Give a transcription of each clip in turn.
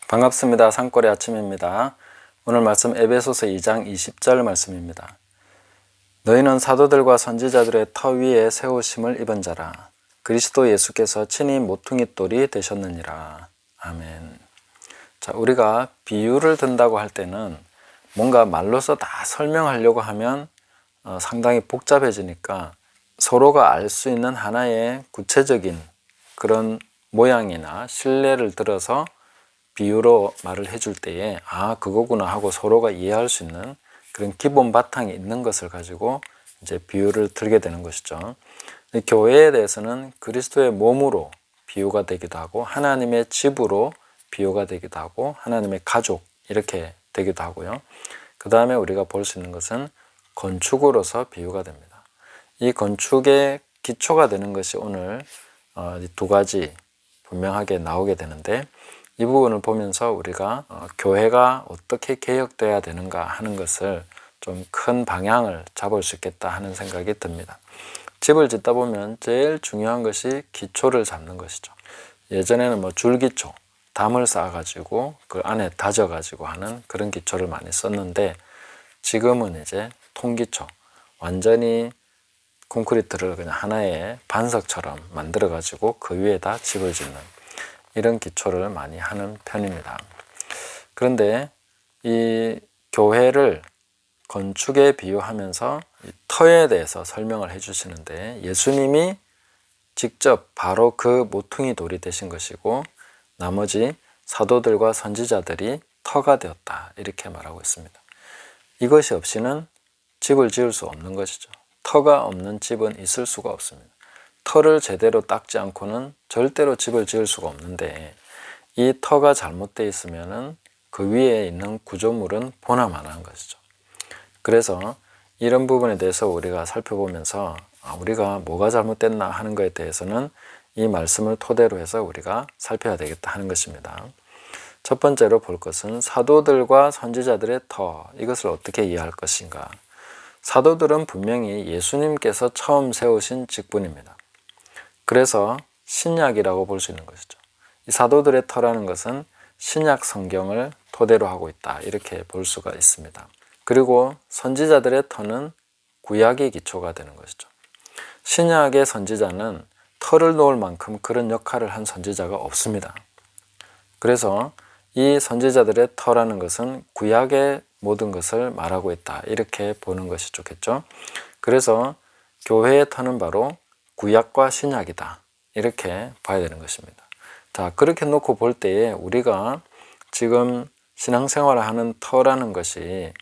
반갑습니다. 산골의 아침입니다. 오늘 말씀 에베소서 2장 20절 말씀입니다. 너희는 사도들과 선지자들의 터 위에 세우심을 입은 자라. 그리스도 예수께서 친히 모퉁이돌이 되셨느니라. 아멘. 자, 우리가 비유를 든다고 할 때는 뭔가 말로서 다 설명하려고 하면 상당히 복잡해지니까 서로가 알 수 있는 하나의 구체적인 그런 모양이나 실내를 들어서 비유로 말을 해줄 때에 그거구나 하고 서로가 이해할 수 있는 그런 기본 바탕이 있는 것을 가지고 이제 비유를 들게 되는 것이죠. 교회에 대해서는 그리스도의 몸으로 비유가 되기도 하고 하나님의 집으로 비유가 되기도 하고 하나님의 가족 이렇게 되기도 하고요. 그 다음에 우리가 볼 수 있는 것은 건축으로서 비유가 됩니다. 이 건축의 기초가 되는 것이 오늘 두 가지 분명하게 나오게 되는데, 이 부분을 보면서 우리가 교회가 어떻게 개혁돼야 되는가 하는 것을 좀 큰 방향을 잡을 수 있겠다 하는 생각이 듭니다. 집을 짓다 보면 제일 중요한 것이 기초를 잡는 것이죠. 예전에는 줄기초, 담을 쌓아가지고 그 안에 다져가지고 하는 그런 기초를 많이 썼는데, 지금은 이제 통기초, 완전히 콘크리트를 그냥 하나의 반석처럼 만들어가지고 그 위에다 집을 짓는 이런 기초를 많이 하는 편입니다. 그런데 이 교회를 건축에 비유하면서 터에 대해서 설명을 해주시는데, 예수님이 직접 바로 그 모퉁이 돌이 되신 것이고 나머지 사도들과 선지자들이 터가 되었다 이렇게 말하고 있습니다. 이것이 없이는 집을 지을 수 없는 것이죠. 터가 없는 집은 있을 수가 없습니다. 터를 제대로 닦지 않고는 절대로 집을 지을 수가 없는데, 이 터가 잘못되어 있으면 그 위에 있는 구조물은 보나마나한 것이죠. 그래서 이런 부분에 대해서 우리가 살펴보면서 우리가 뭐가 잘못됐나 하는 것에 대해서는 이 말씀을 토대로 해서 우리가 살펴야 되겠다 하는 것입니다. 첫 번째로 볼 것은 사도들과 선지자들의 터, 이것을 어떻게 이해할 것인가. 사도들은 분명히 예수님께서 처음 세우신 직분입니다. 그래서 신약이라고 볼 수 있는 것이죠. 이 사도들의 터라는 것은 신약 성경을 토대로 하고 있다 이렇게 볼 수가 있습니다. 그리고 선지자들의 터는 구약의 기초가 되는 것이죠. 신약의 선지자는 터를 놓을 만큼 그런 역할을 한 선지자가 없습니다. 그래서 이 선지자들의 터라는 것은 구약의 모든 것을 말하고 있다 이렇게 보는 것이 좋겠죠. 그래서 교회의 터는 바로 구약과 신약이다 이렇게 봐야 되는 것입니다. 자, 그렇게 놓고 볼 때에 우리가 지금 신앙생활을 하는 터라는 것이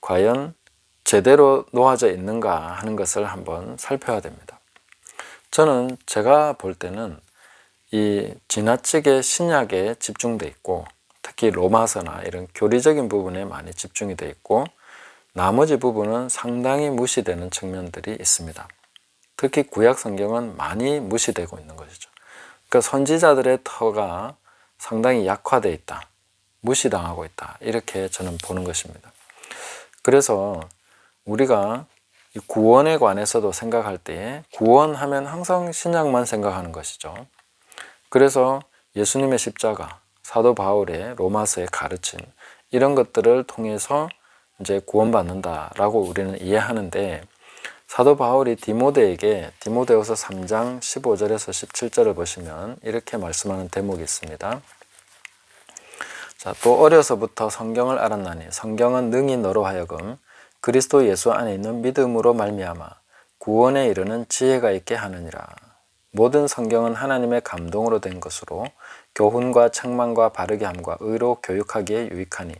과연 제대로 놓아져 있는가 하는 것을 한번 살펴야 됩니다. 저는 제가 볼 때는 이 지나치게 신약에 집중돼 있고, 특히 로마서나 이런 교리적인 부분에 많이 집중이 돼 있고, 나머지 부분은 상당히 무시되는 측면들이 있습니다. 특히 구약 성경은 많이 무시되고 있는 것이죠. 그러니까 선지자들의 터가 상당히 약화되어 있다, 무시당하고 있다 이렇게 저는 보는 것입니다. 그래서 우리가 구원에 관해서도 생각할 때 구원하면 항상 신약만 생각하는 것이죠. 그래서 예수님의 십자가, 사도 바울의 로마서의 가르침 이런 것들을 통해서 이제 구원받는다라고 우리는 이해하는데, 사도 바울이 디모데에게 디모데후서 3장 15절에서 17절을 보시면 이렇게 말씀하는 대목이 있습니다. 자, 또 어려서부터 성경을 알았나니 성경은 능히 너로 하여금 그리스도 예수 안에 있는 믿음으로 말미암아 구원에 이르는 지혜가 있게 하느니라. 모든 성경은 하나님의 감동으로 된 것으로 교훈과 책망과 바르게 함과 의로 교육하기에 유익하니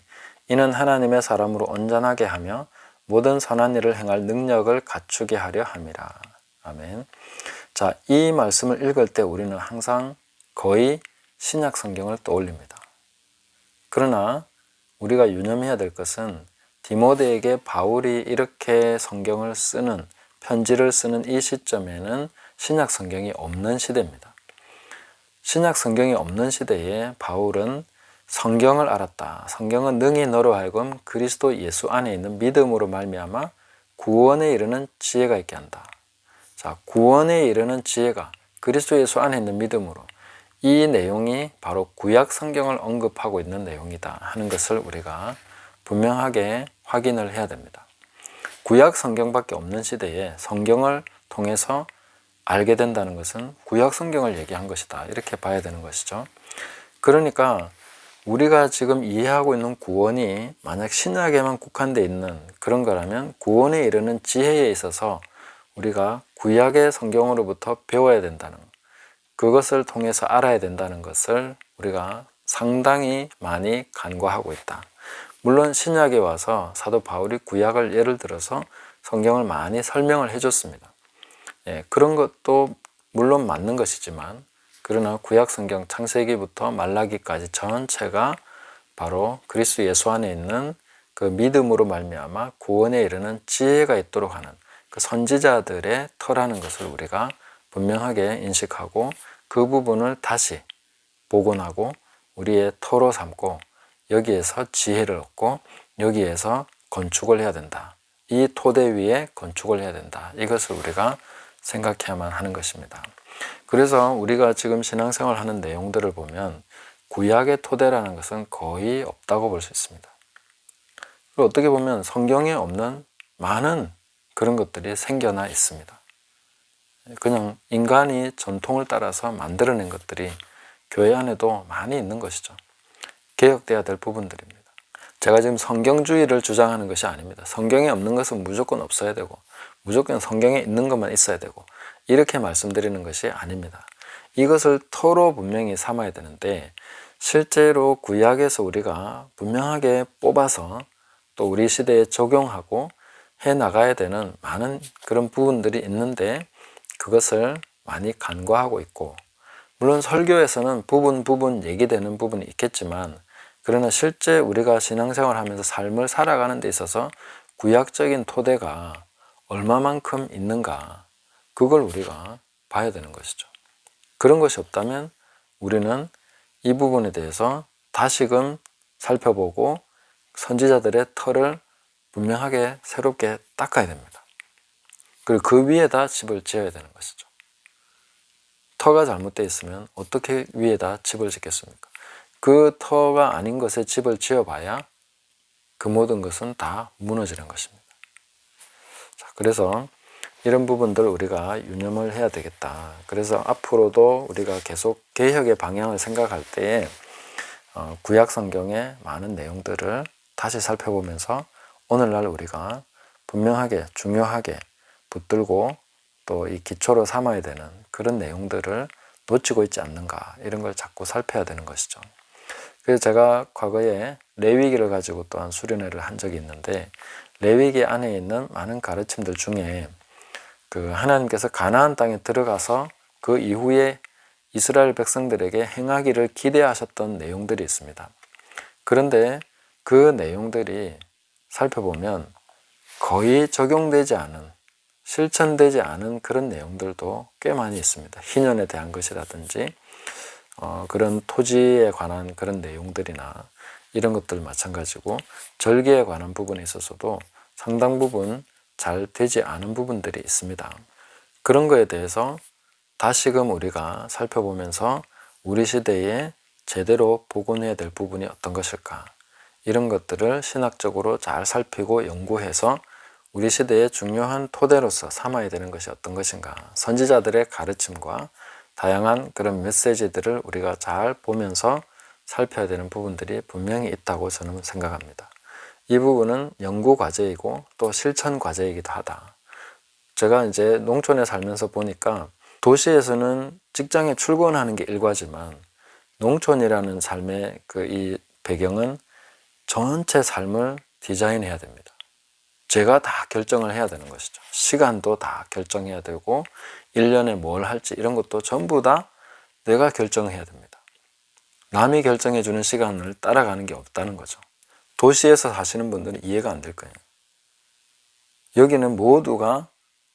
이는 하나님의 사람으로 온전하게 하며 모든 선한 일을 행할 능력을 갖추게 하려 함이라. 아멘. 자, 이 말씀을 읽을 때 우리는 항상 거의 신약 성경을 떠올립니다. 그러나 우리가 유념해야 될 것은 디모데에게 바울이 이렇게 성경을 쓰는, 편지를 쓰는 이 시점에는 신약 성경이 없는 시대입니다. 신약 성경이 없는 시대에 바울은 성경을 알았다. 성경은 능히 너로 하여금 그리스도 예수 안에 있는 믿음으로 말미암아 구원에 이르는 지혜가 있게 한다. 자, 구원에 이르는 지혜가 그리스도 예수 안에 있는 믿음으로, 이 내용이 바로 구약 성경을 언급하고 있는 내용이다 하는 것을 우리가 분명하게 확인을 해야 됩니다. 구약 성경밖에 없는 시대에 성경을 통해서 알게 된다는 것은 구약 성경을 얘기한 것이다, 이렇게 봐야 되는 것이죠. 그러니까 우리가 지금 이해하고 있는 구원이 만약 신약에만 국한되어 있는 그런 거라면 구원에 이르는 지혜에 있어서 우리가 구약의 성경으로부터 배워야 된다는 것, 그것을 통해서 알아야 된다는 것을 우리가 상당히 많이 간과하고 있다. 물론 신약에 와서 사도 바울이 구약을 예를 들어서 성경을 많이 설명을 해줬습니다. 그런 것도 물론 맞는 것이지만, 그러나 구약 성경 창세기부터 말라기까지 전체가 바로 그리스도 예수 안에 있는 그 믿음으로 말미암아 구원에 이르는 지혜가 있도록 하는 그 선지자들의 터라는 것을 우리가 분명하게 인식하고, 그 부분을 다시 복원하고 우리의 터로 삼고 여기에서 지혜를 얻고 여기에서 건축을 해야 된다. 이 토대 위에 건축을 해야 된다. 이것을 우리가 생각해야만 하는 것입니다. 그래서 우리가 지금 신앙생활 하는 내용들을 보면 구약의 토대라는 것은 거의 없다고 볼 수 있습니다. 그리고 어떻게 보면 성경에 없는 많은 그런 것들이 생겨나 있습니다. 그냥 인간이 전통을 따라서 만들어낸 것들이 교회 안에도 많이 있는 것이죠. 개혁돼야 될 부분들입니다. 제가 지금 성경주의를 주장하는 것이 아닙니다. 성경에 없는 것은 무조건 없어야 되고 무조건 성경에 있는 것만 있어야 되고 이렇게 말씀드리는 것이 아닙니다. 이것을 터로 분명히 삼아야 되는데, 실제로 구약에서 우리가 분명하게 뽑아서 또 우리 시대에 적용하고 해 나가야 되는 많은 그런 부분들이 있는데 그것을 많이 간과하고 있고, 물론 설교에서는 부분 얘기되는 부분이 있겠지만, 그러나 실제 우리가 신앙생활 하면서 삶을 살아가는 데 있어서 구약적인 토대가 얼마만큼 있는가, 그걸 우리가 봐야 되는 것이죠. 그런 것이 없다면 우리는 이 부분에 대해서 다시금 살펴보고 선지자들의 터를 분명하게 새롭게 닦아야 됩니다. 그리고 그 위에다 집을 지어야 되는 것이죠. 터가 잘못되어 있으면 어떻게 위에다 집을 짓겠습니까? 그 터가 아닌 것에 집을 지어봐야 그 모든 것은 다 무너지는 것입니다. 자, 그래서 이런 부분들 우리가 유념을 해야 되겠다. 그래서 앞으로도 우리가 계속 개혁의 방향을 생각할 때에 구약 성경의 많은 내용들을 다시 살펴보면서 오늘날 우리가 분명하게 중요하게 붙들고 또 이 기초로 삼아야 되는 그런 내용들을 놓치고 있지 않는가, 이런 걸 자꾸 살펴야 되는 것이죠. 그래서 제가 과거에 레위기를 가지고 또한 수련회를 한 적이 있는데, 레위기 안에 있는 많은 가르침들 중에 그 하나님께서 가나안 땅에 들어가서 그 이후에 이스라엘 백성들에게 행하기를 기대하셨던 내용들이 있습니다. 그런데 그 내용들이 살펴보면 거의 적용되지 않은, 실천되지 않은 그런 내용들도 꽤 많이 있습니다. 희년에 대한 것이라든지 그런 토지에 관한 그런 내용들이나 이런 것들 마찬가지고, 절기에 관한 부분에 있어서도 상당 부분 잘 되지 않은 부분들이 있습니다. 그런 거에 대해서 다시금 우리가 살펴보면서 우리 시대에 제대로 복원해야 될 부분이 어떤 것일까, 이런 것들을 신학적으로 잘 살피고 연구해서 우리 시대의 중요한 토대로서 삼아야 되는 것이 어떤 것인가, 선지자들의 가르침과 다양한 그런 메시지들을 우리가 잘 보면서 살펴야 되는 부분들이 분명히 있다고 저는 생각합니다. 이 부분은 연구 과제이고 또 실천 과제이기도 하다. 제가 이제 농촌에 살면서 보니까 도시에서는 직장에 출근하는 게 일과지만 농촌이라는 삶의 이 배경은 전체 삶을 디자인해야 됩니다. 제가 다 결정을 해야 되는 것이죠. 시간도 다 결정해야 되고 1년에 뭘 할지 이런 것도 전부 다 내가 결정해야 됩니다. 남이 결정해 주는 시간을 따라가는 게 없다는 거죠. 도시에서 사시는 분들은 이해가 안 될 거예요. 여기는 모두가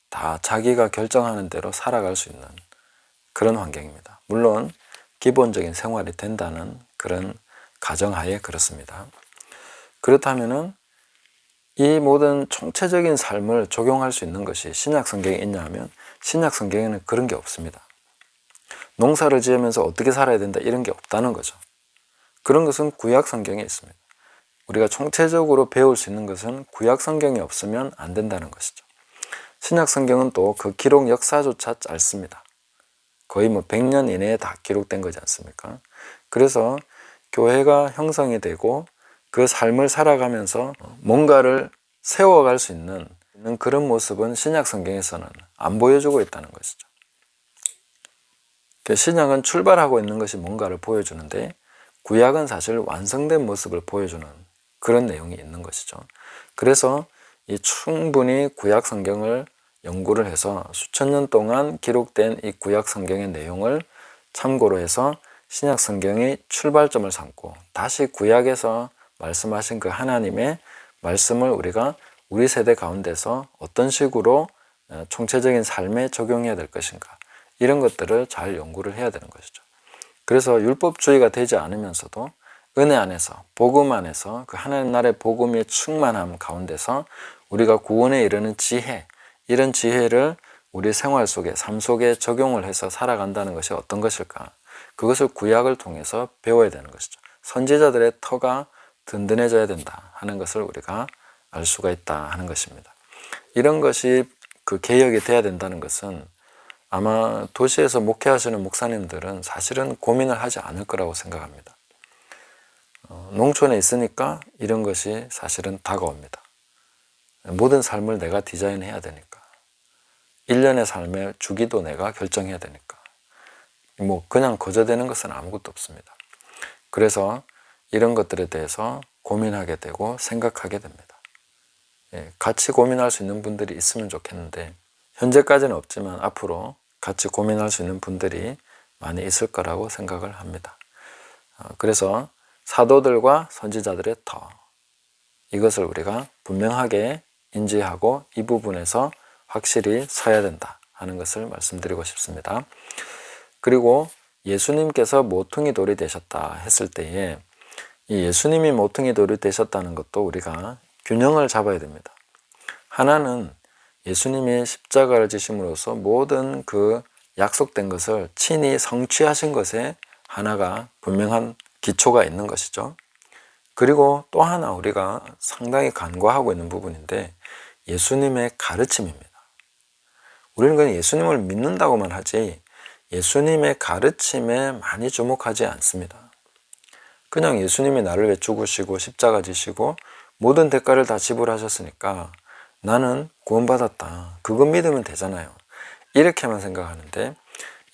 다 자기가 결정하는 대로 살아갈 수 있는 그런 환경입니다. 물론 기본적인 생활이 된다는 그런 가정하에 그렇습니다. 그렇다면은 이 모든 총체적인 삶을 적용할 수 있는 것이 신약 성경에 있냐 하면 신약 성경에는 그런 게 없습니다. 농사를 지으면서 어떻게 살아야 된다 이런 게 없다는 거죠. 그런 것은 구약 성경에 있습니다. 우리가 총체적으로 배울 수 있는 것은 구약 성경이 없으면 안 된다는 것이죠. 신약 성경은 또 그 기록 역사조차 짧습니다. 거의 100년 이내에 다 기록된 거지 않습니까? 그래서 교회가 형성이 되고 그 삶을 살아가면서 뭔가를 세워갈 수 있는 그런 모습은 신약 성경에서는 안 보여주고 있다는 것이죠. 신약은 출발하고 있는 것이 뭔가를 보여주는데 구약은 사실 완성된 모습을 보여주는 그런 내용이 있는 것이죠. 그래서 이 충분히 구약 성경을 연구를 해서 수천 년 동안 기록된 이 구약 성경의 내용을 참고로 해서 신약 성경이 출발점을 삼고 다시 구약에서 말씀하신 그 하나님의 말씀을 우리가 우리 세대 가운데서 어떤 식으로 총체적인 삶에 적용해야 될 것인가 이런 것들을 잘 연구를 해야 되는 것이죠. 그래서 율법주의가 되지 않으면서도 은혜 안에서 복음 안에서 그 하나님 나라의 복음의 충만함 가운데서 우리가 구원에 이르는 지혜 이런 지혜를 우리 생활 속에 삶 속에 적용을 해서 살아간다는 것이 어떤 것일까? 그것을 구약을 통해서 배워야 되는 것이죠. 선지자들의 터가 든든해져야 된다 하는 것을 우리가 알 수가 있다 하는 것입니다. 이런 것이 그 개혁이 돼야 된다는 것은 아마 도시에서 목회하시는 목사님들은 사실은 고민을 하지 않을 거라고 생각합니다. 농촌에 있으니까 이런 것이 사실은 다가옵니다. 모든 삶을 내가 디자인해야 되니까. 일련의 삶의 주기도 내가 결정해야 되니까. 그냥 거저되는 것은 아무것도 없습니다. 그래서 이런 것들에 대해서 고민하게 되고 생각하게 됩니다. 같이 고민할 수 있는 분들이 있으면 좋겠는데 현재까지는 없지만 앞으로 같이 고민할 수 있는 분들이 많이 있을 거라고 생각을 합니다. 그래서 사도들과 선지자들의 터 이것을 우리가 분명하게 인지하고 이 부분에서 확실히 서야 된다 하는 것을 말씀드리고 싶습니다. 그리고 예수님께서 모퉁이 돌이 되셨다 했을 때에 이 예수님이 모퉁이 돌이 되셨다는 것도 우리가 균형을 잡아야 됩니다. 하나는 예수님이 십자가를 지심으로써 모든 그 약속된 것을 친히 성취하신 것에 하나가 분명한 기초가 있는 것이죠. 그리고 또 하나 우리가 상당히 간과하고 있는 부분인데 예수님의 가르침입니다. 우리는 그냥 예수님을 믿는다고만 하지 예수님의 가르침에 많이 주목하지 않습니다. 그냥 예수님이 나를 위해 죽으시고 십자가 지시고 모든 대가를 다 지불하셨으니까 나는 구원받았다. 그거 믿으면 되잖아요. 이렇게만 생각하는데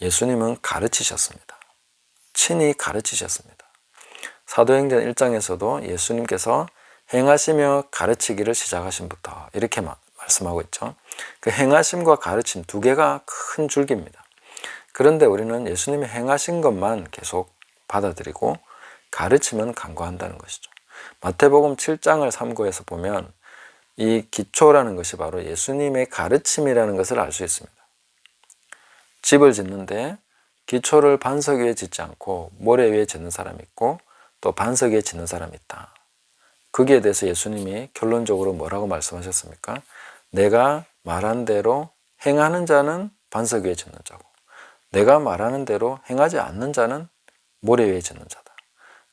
예수님은 가르치셨습니다. 친히 가르치셨습니다. 사도행전 1장에서도 예수님께서 행하시며 가르치기를 시작하신부터 이렇게 말씀하고 있죠. 그 행하심과 가르침 두 개가 큰 줄기입니다. 그런데 우리는 예수님이 행하신 것만 계속 받아들이고 가르침은 간과한다는 것이죠. 마태복음 7장을 참고해서 보면 이 기초라는 것이 바로 예수님의 가르침이라는 것을 알 수 있습니다. 집을 짓는데 기초를 반석 위에 짓지 않고 모래 위에 짓는 사람이 있고 또 반석 위에 짓는 사람이 있다. 거기에 대해서 예수님이 결론적으로 뭐라고 말씀하셨습니까? 내가 말한 대로 행하는 자는 반석 위에 짓는 자고 내가 말하는 대로 행하지 않는 자는 모래 위에 짓는 자다.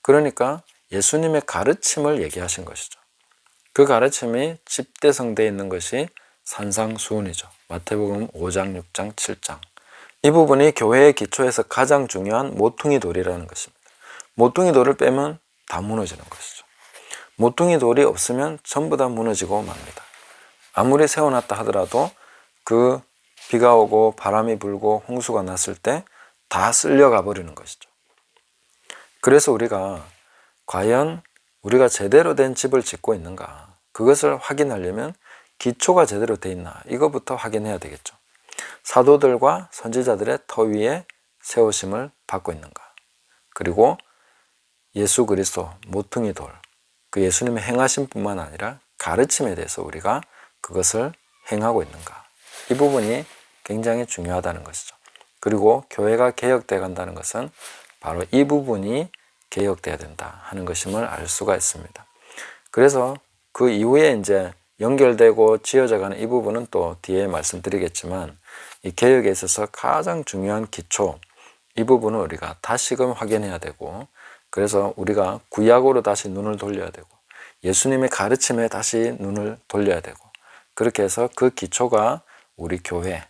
그러니까 예수님의 가르침을 얘기하신 것이죠. 그 가르침이 집대성되어 있는 것이 산상수훈이죠. 마태복음 5장, 6장, 7장. 이 부분이 교회의 기초에서 가장 중요한 모퉁이 돌이라는 것입니다. 모퉁이 돌을 빼면 다 무너지는 것이죠. 모퉁이 돌이 없으면 전부 다 무너지고 맙니다. 아무리 세워놨다 하더라도 그 비가 오고 바람이 불고 홍수가 났을 때 다 쓸려가 버리는 것이죠. 그래서 우리가 과연 우리가 제대로 된 집을 짓고 있는가 그것을 확인하려면 기초가 제대로 돼 있나 이거부터 확인해야 되겠죠. 사도들과 선지자들의 터 위에 세우심을 받고 있는가 그리고 예수 그리스도 모퉁이 돌 그 예수님의 행하심 뿐만 아니라 가르침에 대해서 우리가 그것을 행하고 있는가 이 부분이 굉장히 중요하다는 것이죠. 그리고 교회가 개혁되어 간다는 것은 바로 이 부분이 개혁돼야 된다 하는 것임을 알 수가 있습니다. 그래서 그 이후에 이제 연결되고 지어져 가는 이 부분은 또 뒤에 말씀드리겠지만 이 개혁에 있어서 가장 중요한 기초 이 부분을 우리가 다시금 확인해야 되고, 그래서 우리가 구약으로 다시 눈을 돌려야 되고 예수님의 가르침에 다시 눈을 돌려야 되고, 그렇게 해서 그 기초가 우리 교회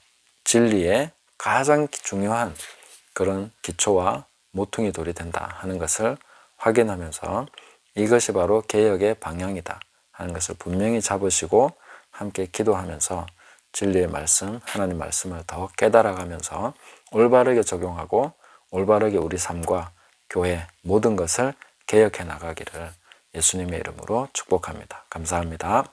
진리의 가장 중요한 그런 기초와 모퉁이 돌이 된다 하는 것을 확인하면서 이것이 바로 개혁의 방향이다 하는 것을 분명히 잡으시고 함께 기도하면서 진리의 말씀, 하나님 말씀을 더 깨달아가면서 올바르게 적용하고 올바르게 우리 삶과 교회 모든 것을 개혁해 나가기를 예수님의 이름으로 축복합니다. 감사합니다.